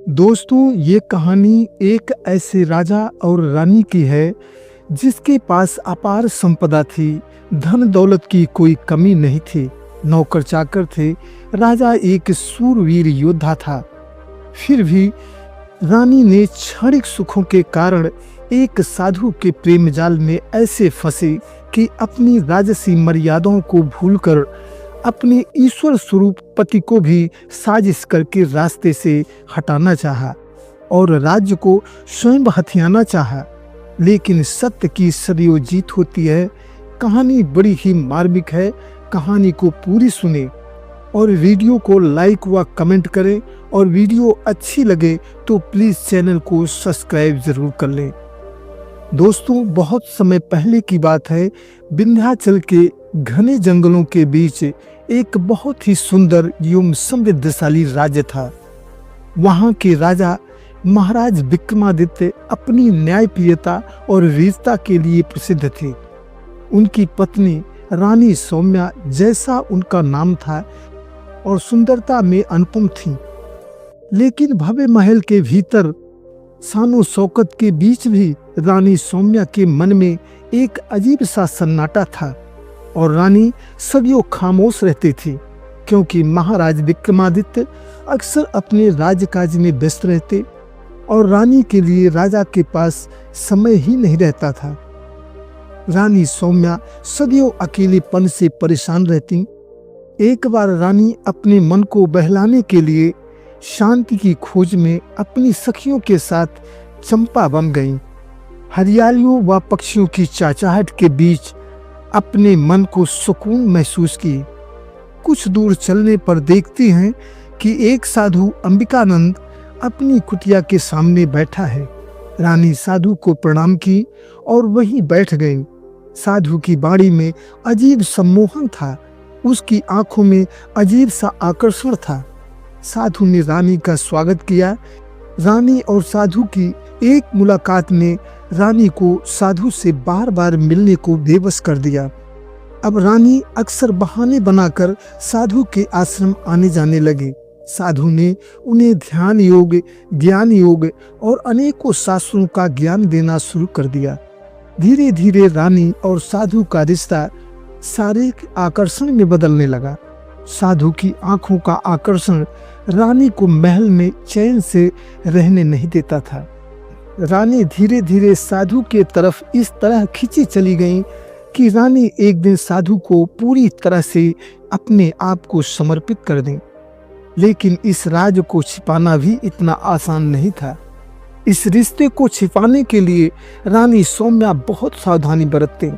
दोस्तों, ये कहानी एक ऐसे राजा और रानी की है जिसके पास अपार संपदा थी। धन दौलत की कोई कमी नहीं थी। नौकर चाकर थे। राजा एक सूरवीर योद्धा था। फिर भी रानी ने क्षणिक सुखों के कारण एक साधु के प्रेम जाल में ऐसे फंसे कि अपनी राजसी मर्यादाओं को भूलकर अपने ईश्वर स्वरूप पति को भी साजिश करके रास्ते से हटाना चाहा और राज्य को स्वयं हथियाना चाहा। लेकिन सत्य की सदैव जीत होती है। कहानी बड़ी ही मार्मिक है। कहानी को पूरी सुने और वीडियो को लाइक व कमेंट करें, और वीडियो अच्छी लगे तो प्लीज़ चैनल को सब्सक्राइब ज़रूर कर लें। दोस्तों, बहुत समय पहले की बात है। विंध्याचल के घने जंगलों के बीच एक बहुत ही सुंदर एवं समृद्धशाली राज्य था। वहाँ के राजा महाराज विक्रमादित्य अपनी न्यायप्रियता और वीरता के लिए प्रसिद्ध थे। उनकी पत्नी रानी सौम्या, जैसा उनका नाम था, और सुंदरता में अनुपम थी। लेकिन भव्य महल के भीतर शानो शौकत के बीच भी रानी सौम्या के मन में एक अजीब सा सन्नाटा था, और रानी सदियों खामोश रहती थी, क्योंकि महाराज विक्रमादित्य अक्सर अपने राजकाज में व्यस्त रहते और रानी के लिए राजा के पास समय ही नहीं रहता था। रानी सौम्या सदियों अकेलेपन से परेशान रहती। एक बार रानी अपने मन को बहलाने के लिए शांति की खोज में अपनी सखियों के साथ चंपा बन गईं। हरियालियों व पक्षियों की चहचहाहट के बीच अपने मन को सुकून महसूस किए। कुछ दूर चलने पर देखती हैं कि एक साधु अंबिकानंद अपनी कुटिया के सामने बैठा है। रानी साधु को प्रणाम की और वहीं बैठ गई। साधु की बाणी में अजीब सम्मोहन था। उसकी आंखों में अजीब सा आकर्षण था। साधु ने रानी का स्वागत किया। रानी और साधु की एक मुलाकात ने रानी को साधु से बार बार मिलने को बेबस कर दिया। अब रानी अक्सर बहाने बनाकर साधु के आश्रम आने जाने लगी। साधु ने उन्हें ध्यान योग, ज्ञान योग और अनेकों शास्त्रों का ज्ञान देना शुरू कर दिया। धीरे धीरे रानी और साधु का रिश्ता शारीरिक आकर्षण में बदलने लगा। साधु की आंखों का आकर्षण रानी को महल में चैन से रहने नहीं देता था। रानी धीरे धीरे साधु के तरफ इस तरह खिंची चली गई कि रानी एक दिन साधु को पूरी तरह से अपने आप को समर्पित कर दें। लेकिन इस राज को छिपाना भी इतना आसान नहीं था। इस रिश्ते को छिपाने के लिए रानी सौम्या बहुत सावधानी बरतते।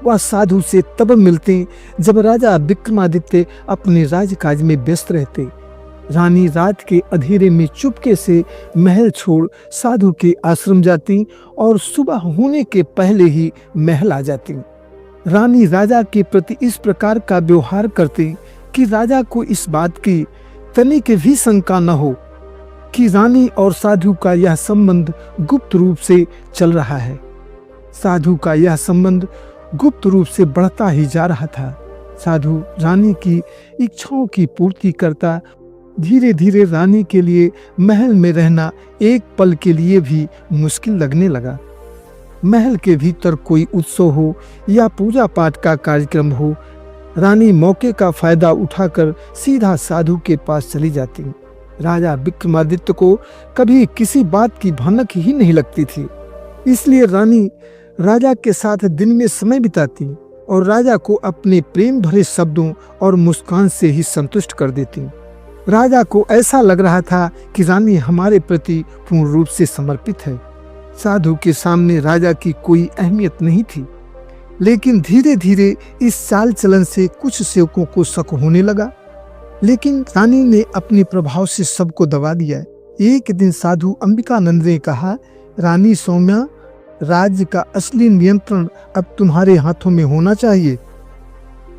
वह साधु से तब मिलते जब राजा विक्रमादित्य अपने राजकाज में व्यस्त रहते। रानी रात के अंधेरे में चुपके से महल छोड़ साधु के आश्रम जाती और सुबह होने के पहले ही महल आ जाती। रानी राजा के प्रति इस प्रकार का व्यवहार करती कि राजा को इस बात की तनिक भी शंका न हो कि रानी और साधु का यह संबंध गुप्त रूप से चल रहा है। साधु का यह संबंध गुप्त रूप से बढ़ता ही जा रहा था। साधु रानी की इच्छाओं की पूर्ति करता। धीरे धीरे रानी के लिए महल में रहना एक पल के लिए भी मुश्किल लगने लगा। महल के भीतर कोई उत्सव हो या पूजा पाठ का कार्यक्रम हो, रानी मौके का फायदा उठाकर सीधा साधु के पास चली जाती। राजा विक्रमादित्य को कभी किसी बात की भनक ही नहीं लगती थी। इसलिए रानी राजा के साथ दिन में समय बिताती और राजा को अपने प्रेम भरे शब्दों और मुस्कान से ही संतुष्ट कर देती। राजा को ऐसा लग रहा था कि रानी हमारे प्रति पूर्ण रूप से समर्पित है। साधु के सामने राजा की कोई अहमियत नहीं थी। लेकिन धीरे धीरे इस चाल चलन से कुछ सेवकों को शक होने लगा। लेकिन रानी ने अपने प्रभाव से सबको दबा दिया। एक दिन साधु अंबिकानंद ने कहा, रानी सौम्या, राज्य का असली नियंत्रण अब तुम्हारे हाथों में होना चाहिए।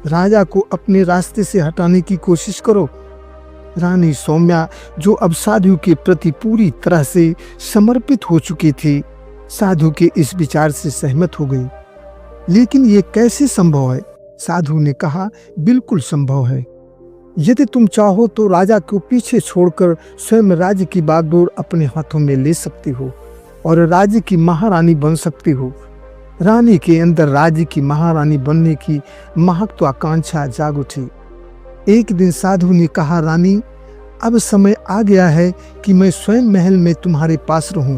राजा को अपने रास्ते से हटाने की कोशिश करो। रानी सौम्या, जो अब साधु के प्रति पूरी तरह से समर्पित हो चुकी थी, साधु के इस विचार से सहमत हो गई। लेकिन ये कैसे संभव है? साधु ने कहा, बिल्कुल संभव है। यदि तुम चाहो तो राजा को पीछे छोड़कर स्वयं राज्य की बागडोर अपने हाथों में ले सकती हो और राज्य की महारानी बन सकती हो। रानी के अंदर राज्य की महारानी बनने की महत्वाकांक्षा जाग उठी। एक दिन साधु ने कहा, रानी, अब समय आ गया है कि मैं स्वयं महल में तुम्हारे पास रहूं।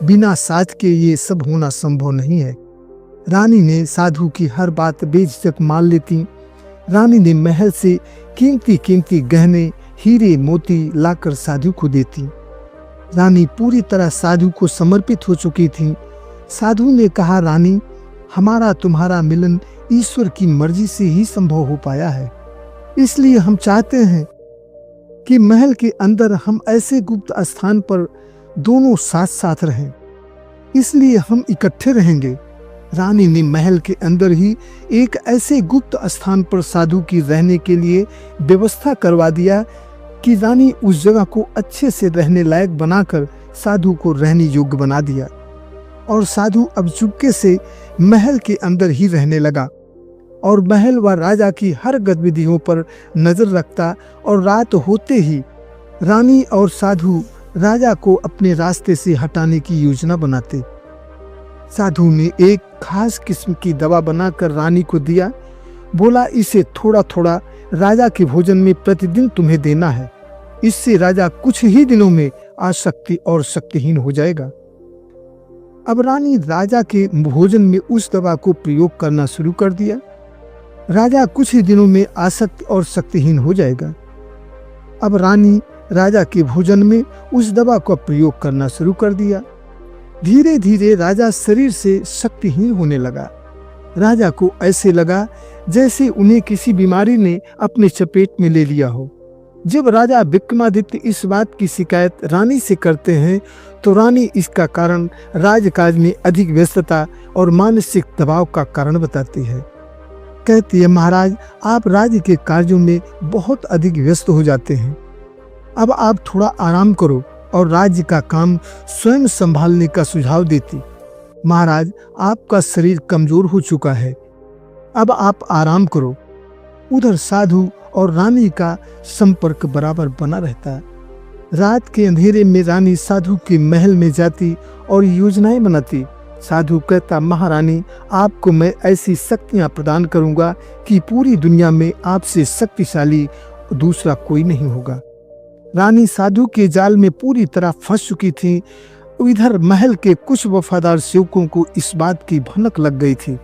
बिना साथ के ये सब होना संभव नहीं है। रानी ने साधु की हर बात बेझिझक मान लेती। रानी ने महल से कीमती कीमती गहने, हीरे मोती लाकर साधु को देती। रानी पूरी तरह साधु को समर्पित हो चुकी थी। साधु ने कहा, रानी, हमारा तुम्हारा मिलन ईश्वर की मर्जी से ही संभव हो पाया है। इसलिए हम चाहते हैं कि महल के अंदर हम ऐसे गुप्त स्थान पर दोनों साथ साथ रहें। इसलिए हम इकट्ठे रहेंगे। रानी ने महल के अंदर ही एक ऐसे गुप्त स्थान पर साधु की रहने के लिए व्यवस्था करवा दिया कि रानी उस जगह को अच्छे से रहने लायक बनाकर साधु को रहने योग्य बना दिया। और साधु अब चुपके से महल के अंदर ही रहने लगा और महल व राजा की हर गतिविधियों पर नजर रखता। और रात होते ही रानी और साधु राजा को अपने रास्ते से हटाने की योजना बनाते। साधु ने एक खास किस्म की दवा बनाकर रानी को दिया। बोला, इसे थोड़ा थोड़ा राजा के भोजन में प्रतिदिन तुम्हें देना है। इससे राजा कुछ ही दिनों में आसक्ति और शक्तिहीन हो जाएगा। अब रानी राजा के भोजन में उस दवा को प्रयोग करना शुरू कर दिया। राजा कुछ ही दिनों में आसक्त और शक्तिहीन हो जाएगा। अब रानी राजा के भोजन में उस दवा का प्रयोग करना शुरू कर दिया। धीरे धीरे राजा शरीर से शक्तिहीन होने लगा। राजा को ऐसे लगा जैसे उन्हें किसी बीमारी ने अपने चपेट में ले लिया हो। जब राजा विक्रमादित्य इस बात की शिकायत रानी से करते हैं तो रानी इसका कारण राजकाज में अधिक व्यस्तता और मानसिक दबाव का कारण बताती है। कहती है, महाराज, आप राज्य के कार्यों में बहुत अधिक व्यस्त हो जाते हैं। अब आप थोड़ा आराम करो और राज्य का काम स्वयं संभालने का सुझाव देती। महाराज, आपका शरीर कमजोर हो चुका है, अब आप आराम करो। उधर साधु और रानी का संपर्क बराबर बना रहता। रात के अंधेरे में रानी साधु के महल में जाती और योजनाएं बनाती। साधु कहता, महारानी, आपको मैं ऐसी शक्तियां प्रदान करूंगा कि पूरी दुनिया में आपसे शक्तिशाली दूसरा कोई नहीं होगा। रानी साधु के जाल में पूरी तरह फंस चुकी थी। इधर महल के कुछ वफादार सेवकों को इस बात की भनक लग गई थी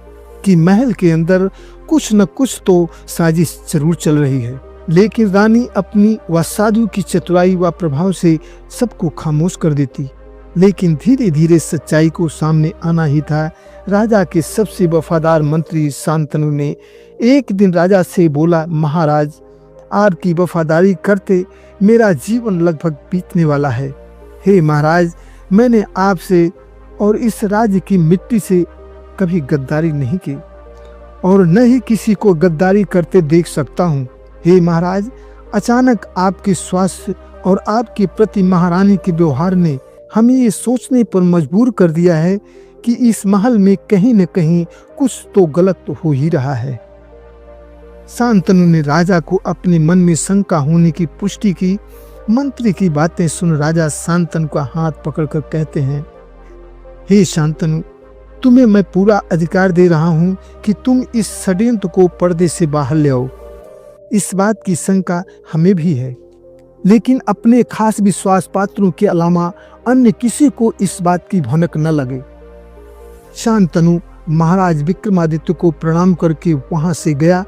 कि महल के अंदर कुछ न कुछ तो साजिश जरूर चल रही है। लेकिन रानी अपनी व साधु की चतुराई व प्रभाव से सबको खामोश कर देती। लेकिन धीरे धीरे सच्चाई को सामने आना ही था। राजा के सबसे वफादार मंत्री शांतनु ने एक दिन राजा से बोला, महाराज, आपकी वफादारी करते मेरा जीवन लगभग बीतने वाला है। हे महाराज, मैंने आपसे और इस राज्य की मिट्टी से कभी गद्दारी नहीं की और न ही किसी को गद्दारी करते देख सकता हूँ। हे महाराज, अचानक आपके स्वास्थ्य और आपके प्रति महारानी के व्यवहार ने हमें ये सोचने पर मजबूर कर दिया है कि इस महल में कहीं न कहीं कुछ तो गलत हो ही रहा है। शांतनु ने राजा को अपने मन में शंका होने की पुष्टि की। मंत्री की बातें सुन राजा शांतनु का हाथ पकड़कर कहते हैं, हे शांतनु, तुम्हें मैं पूरा अधिकार दे रहा हूं कि तुम इस षड्यंत्र को पर्दे से बाहर ले आओ। इस बात की शंका हमें भी है, लेकिन अपने खास विश्वास पात्रों के अलावा अन्य किसी को इस बात की भनक न लगे। शांतनु महाराज विक्रमादित्य को प्रणाम करके वहां से गया।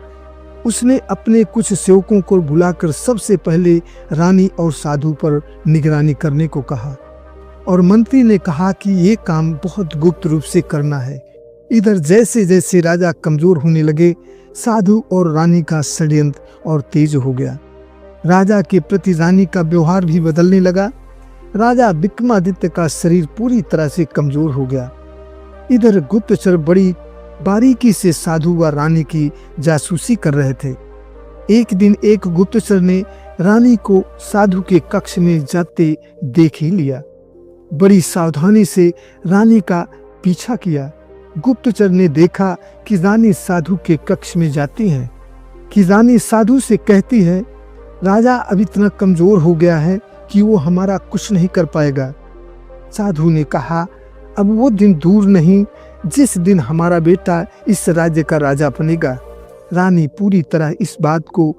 उसने अपने कुछ सेवकों को बुलाकर सबसे पहले रानी और साधु पर निगरानी करने को कहा और मंत्री ने कहा कि ये काम बहुत गुप्त रूप से करना है। इधर जैसे जैसे राजा कमजोर होने लगे, साधु और रानी का षड्यंत्र और तेज हो गया। राजा के प्रति रानी का व्यवहार भी बदलने लगा। राजा विक्रमादित्य का शरीर पूरी तरह से कमजोर हो गया। इधर गुप्तचर बड़ी बारीकी से साधु व रानी की जासूसी कर रहे थे। एक दिन एक गुप्तचर ने रानी को साधु के कक्ष में जाते देख ही लिया। बड़ी सावधानी से रानी का पीछा किया। गुप्तचर ने देखा कि रानी साधु के कक्ष में जाती है, कि रानी साधु से कहती है, राजा अब इतना कमजोर हो गया है कि वो हमारा कुछ नहीं कर पाएगा। साधु ने कहा, अब वो दिन दूर नहीं जिस दिन हमारा बेटा इस राज्य का राजा बनेगा। रानी पूरी तरह इस बात को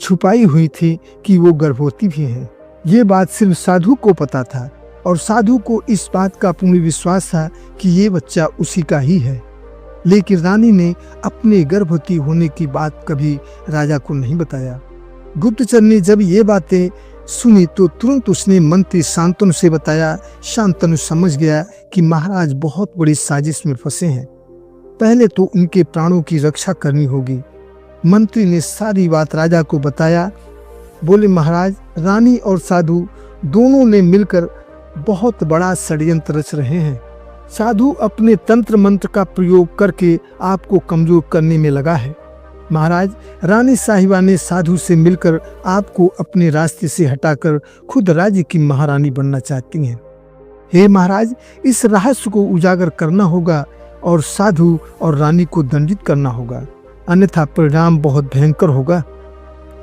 छुपाई हुई थी कि वो गर्भवती भी है। ये बात सिर्फ साधु को पता था और साधु को इस बात का पूर्ण विश्वास था कि ये बच्चा उसी का ही है। लेकिन रानी ने अपने गर्भवती होने की बात कभी राजा को नहीं बताया। गुप्तचर ने जब ये बातें सुनी तो तुरंत उसने मंत्री शांतनु से बताया। शांतनु समझ गया कि महाराज बहुत बड़ी साजिश में फंसे हैं। पहले तो उनके प्राणों की रक्षा करनी होगी। मंत्री ने सारी बात राजा को बताया। बोले, महाराज, रानी और साधु दोनों ने मिलकर बहुत बड़ा षड्यंत्र रच रहे हैं। साधु अपने तंत्र मंत्र का प्रयोग करके आपको कमजोर करने में लगा है। महाराज, रानी साहिबा ने साधु से मिलकर आपको अपने रास्ते से हटाकर खुद राज्य की महारानी बनना चाहती हैं। हे महाराज, इस रहस्य को उजागर करना होगा और साधु और रानी को दंडित करना होगा, अन्यथा परिणाम बहुत भयंकर होगा।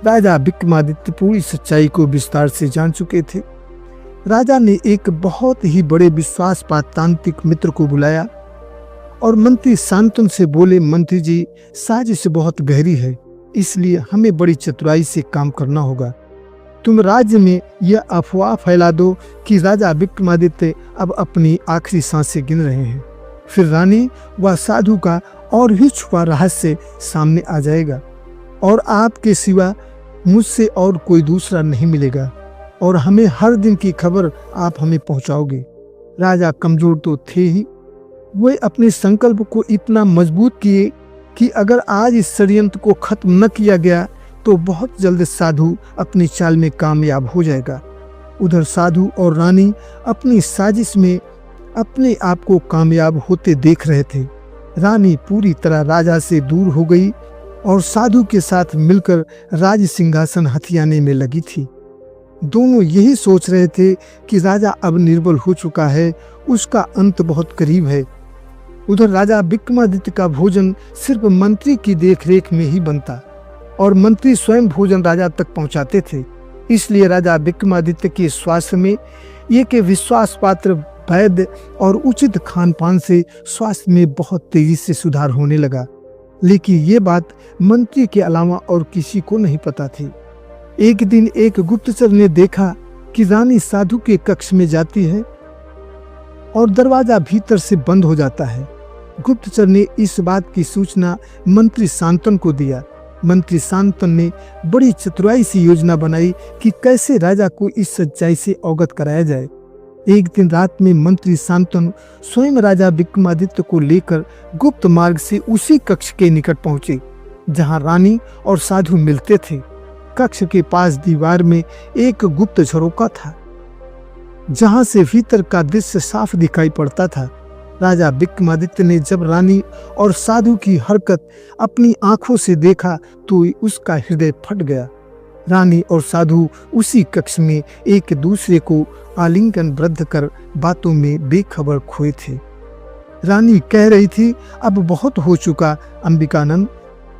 राजा विक्रमादित्य पूरी सच्चाई को विस्तार से जान चुके थे। राजा ने एक बहुत ही बड़े विश्वासपात तांत्रिक मित्र को बुलाया और मंत्री शांतनु से बोले, मंत्री जी, साजिश बहुत गहरी है, इसलिए हमें बड़ी चतुराई से काम करना होगा। तुम राज्य में यह अफवाह फैला दो कि राजा विक्रमादित्य अब अपनी आखिरी सांसें गिन रहे हैं। फिर रानी व साधु का और भी छुपा रहस्य सामने आ जाएगा और आपके सिवा मुझसे और कोई दूसरा नहीं मिलेगा और हमें हर दिन की खबर आप हमें पहुंचाओगे। राजा कमजोर तो थे ही, वे अपने संकल्प को इतना मजबूत किए कि अगर आज इस षड्यंत्र को खत्म न किया गया तो बहुत जल्द साधु अपनी चाल में कामयाब हो जाएगा। उधर साधु और रानी अपनी साजिश में अपने आप को कामयाब होते देख रहे थे। रानी पूरी तरह राजा से दूर हो गई और साधु के साथ मिलकर राज सिंहासन हथियाने में लगी थी। दोनों यही सोच रहे थे कि राजा अब निर्बल हो चुका है, उसका अंत बहुत करीब है। उधर राजा विक्रमादित्य का भोजन सिर्फ मंत्री की देखरेख में ही बनता और मंत्री स्वयं भोजन राजा तक पहुंचाते थे। इसलिए राजा विक्रमादित्य के स्वास्थ्य में एक विश्वास पात्र वैद्य और उचित खान पान से स्वास्थ्य में बहुत तेजी से सुधार होने लगा। लेकिन ये बात मंत्री के अलावा और किसी को नहीं पता थी। एक दिन एक गुप्तचर ने देखा कि रानी साधु के कक्ष में जाती है और दरवाजा भीतर से बंद हो जाता है। गुप्तचर ने इस बात की सूचना मंत्री शांतनु को दिया। मंत्री शांतनु ने बड़ी चतुराई से योजना बनाई कि कैसे राजा को इस सच्चाई से अवगत कराया जाए। एक दिन रात में मंत्री शांतनु स्वयं राजा विक्रमादित्य को लेकर गुप्त मार्ग से उसी कक्ष के निकट पहुंचे जहां रानी और साधु मिलते थे। कक्ष के पास दीवार में एक गुप्त झरोखा था जहां से भीतर का दृश्य साफ दिखाई पड़ता था। राजा विक्रमादित्य ने जब रानी और साधु की हरकत अपनी आंखों से देखा तो उसका हृदय फट गया। रानी और साधु उसी कक्ष में एक दूसरे को आलिंगनबद्ध कर बातों में बेखबर खोए थे। रानी कह रही थी, अब बहुत हो चुका अंबिकानंद,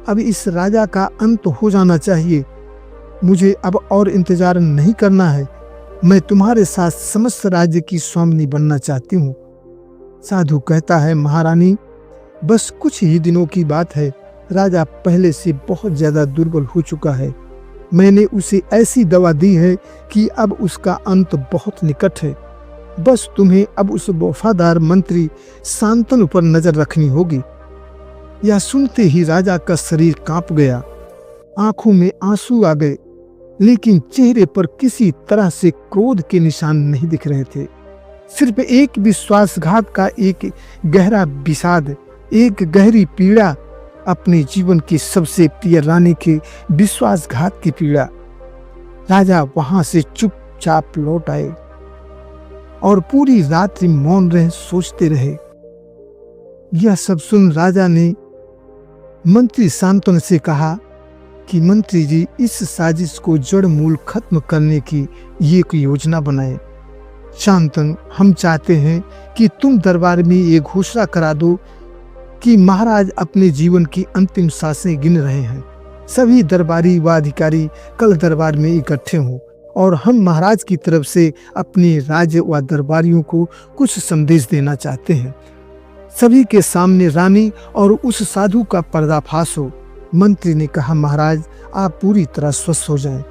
अब इस राजा का अंत हो जाना चाहिए। मुझे अब और इंतजार नहीं करना है। मैं तुम्हारे साथ समस्त राज्य की स्वामिनी बनना चाहती हूँ। साधु कहता है, महारानी, बस कुछ ही दिनों की बात है। राजा पहले से बहुत ज्यादा दुर्बल हो चुका है। मैंने उसे ऐसी दवा दी है कि अब उसका अंत बहुत निकट है। बस तुम्हें अब उस वफादार मंत्री शांतनु पर नजर रखनी होगी। यह सुनते ही राजा का शरीर कांप गया, आंखों में आंसू आ गए, लेकिन चेहरे पर किसी तरह से क्रोध के निशान नहीं दिख रहे थे। सिर्फ एक विश्वासघात का एक गहरा विषाद, एक गहरी पीड़ा, अपने जीवन की सबसे प्रिय रानी के विश्वासघात की पीड़ा। राजा वहां से चुपचाप लौट आए और पूरी रात्रि मौन रहे, सोचते रहे। यह सब सुन राजा ने मंत्री शांतनु से कहा कि मंत्री जी, इस साजिश को जड़ मूल खत्म करने की ये एक योजना बनाए। शांतनु, हम चाहते हैं कि तुम दरबार में ये घोषणा करा दो कि महाराज अपने जीवन की अंतिम सांसें गिन रहे हैं। सभी दरबारी व अधिकारी कल दरबार में इकट्ठे हों और हम महाराज की तरफ से अपने राज्य व दरबारियों को कुछ संदेश देना चाहते हैं। सभी के सामने रानी और उस साधु का पर्दाफाश हो। मंत्री ने कहा, महाराज आप पूरी तरह स्वस्थ हो जाएं।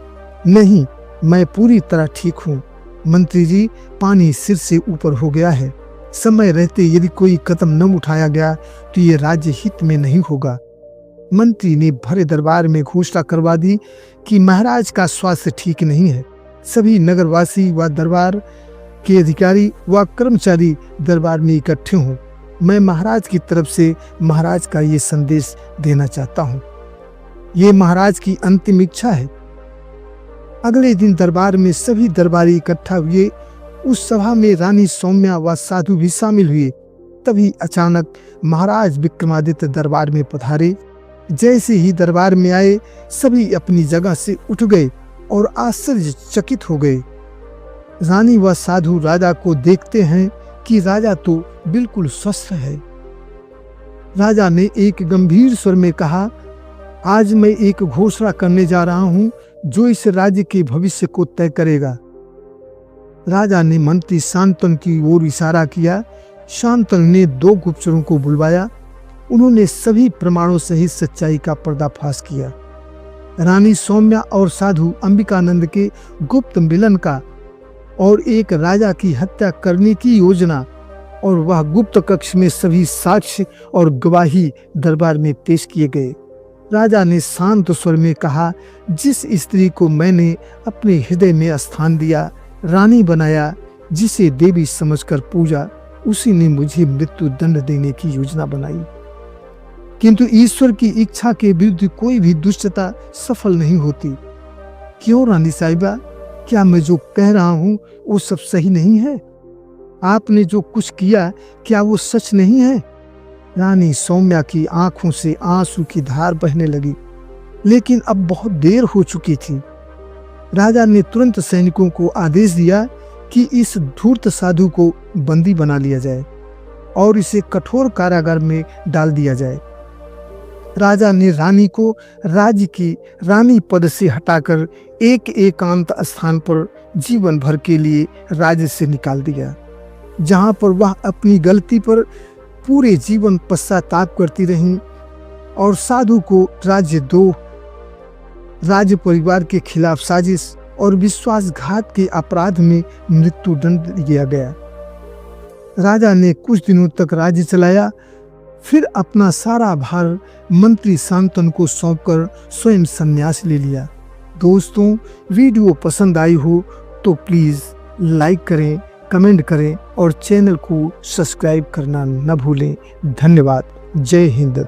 नहीं, मैं पूरी तरह ठीक हूँ मंत्री जी, पानी सिर से ऊपर हो गया है। समय रहते यदि कोई कदम न उठाया गया तो ये राज्य हित में नहीं होगा। मंत्री ने भरे दरबार में घोषणा करवा दी कि महाराज का स्वास्थ्य ठीक नहीं है। सभी नगरवासी व दरबार के अधिकारी व कर्मचारी दरबार में इकट्ठे हों। मैं महाराज की तरफ से महाराज का ये संदेश देना चाहता हूँ। ये महाराज की अंतिम इच्छा है। अगले दिन दरबार में सभी दरबारी इकट्ठा हुए। उस सभा में रानी सौम्या व साधु भी शामिल हुए। तभी अचानक महाराज विक्रमादित्य दरबार में पधारे। जैसे ही दरबार में आए, सभी अपनी जगह से उठ गए और आश्चर्यचकित हो गए। रानी व साधु राजा को देखते हैं कि राजा तो बिल्कुल स्वस्थ है। राजा ने एक गंभीर स्वर में कहा, आज मैं एक घोषणा करने जा रहा हूं जो इस राज्य के भविष्य को तय करेगा। राजा ने मंत्री शांतनु की ओर इशारा किया। शांतनु ने 2 गुप्तचरों को बुलवाया। उन्होंने सभी प्रमाणों सहित सच्चाई का पर्दाफाश किया। रानी सौम्या और साधु अंबिकानंद के गुप्त मिलन का और एक राजा की हत्या करने की योजना और वह गुप्त कक्ष में सभी साक्ष्य और गवाही दरबार में पेश किए गए। राजा ने शांत स्वर में कहा, जिस स्त्री को मैंने अपने हृदय में स्थान दिया, रानी बनाया, जिसे देवी समझकर पूजा, उसी ने मुझे मृत्यु दंड देने की योजना बनाई। किंतु ईश्वर की इच्छा के विरुद्ध कोई भी दुष्टता सफल नहीं होती। क्यों रानी साहिबा, क्या मैं जो कह रहा हूँ वो सब सही नहीं है? आपने जो कुछ किया क्या वो सच नहीं है? रानी सौम्या की आंखों से आंसू की धार बहने लगी, लेकिन अब बहुत देर हो चुकी थी। राजा ने तुरंत सैनिकों को आदेश दिया कि इस धूर्त साधु को बंदी बना लिया जाए और इसे कठोर कारागार में डाल दिया जाए। राजा ने रानी को राज्य की रानी पद से हटाकर एक एकांत स्थान पर जीवन भर के लिए राज्य से निकाल दिया, जहां पर वह अपनी गलती पर पूरे जीवन पश्चाताप करती रहीं और साधु को राज्य परिवार के खिलाफ साजिश और विश्वासघात के अपराध में मृत्यु दंड दिया गया। राजा ने कुछ दिनों तक राज्य चलाया, फिर अपना सारा भार मंत्री शांतनु को सौंपकर स्वयं संन्यास ले लिया। दोस्तों, वीडियो पसंद आई हो तो प्लीज़ लाइक करें, कमेंट करें और चैनल को सब्सक्राइब करना न भूलें। धन्यवाद। जय हिंद।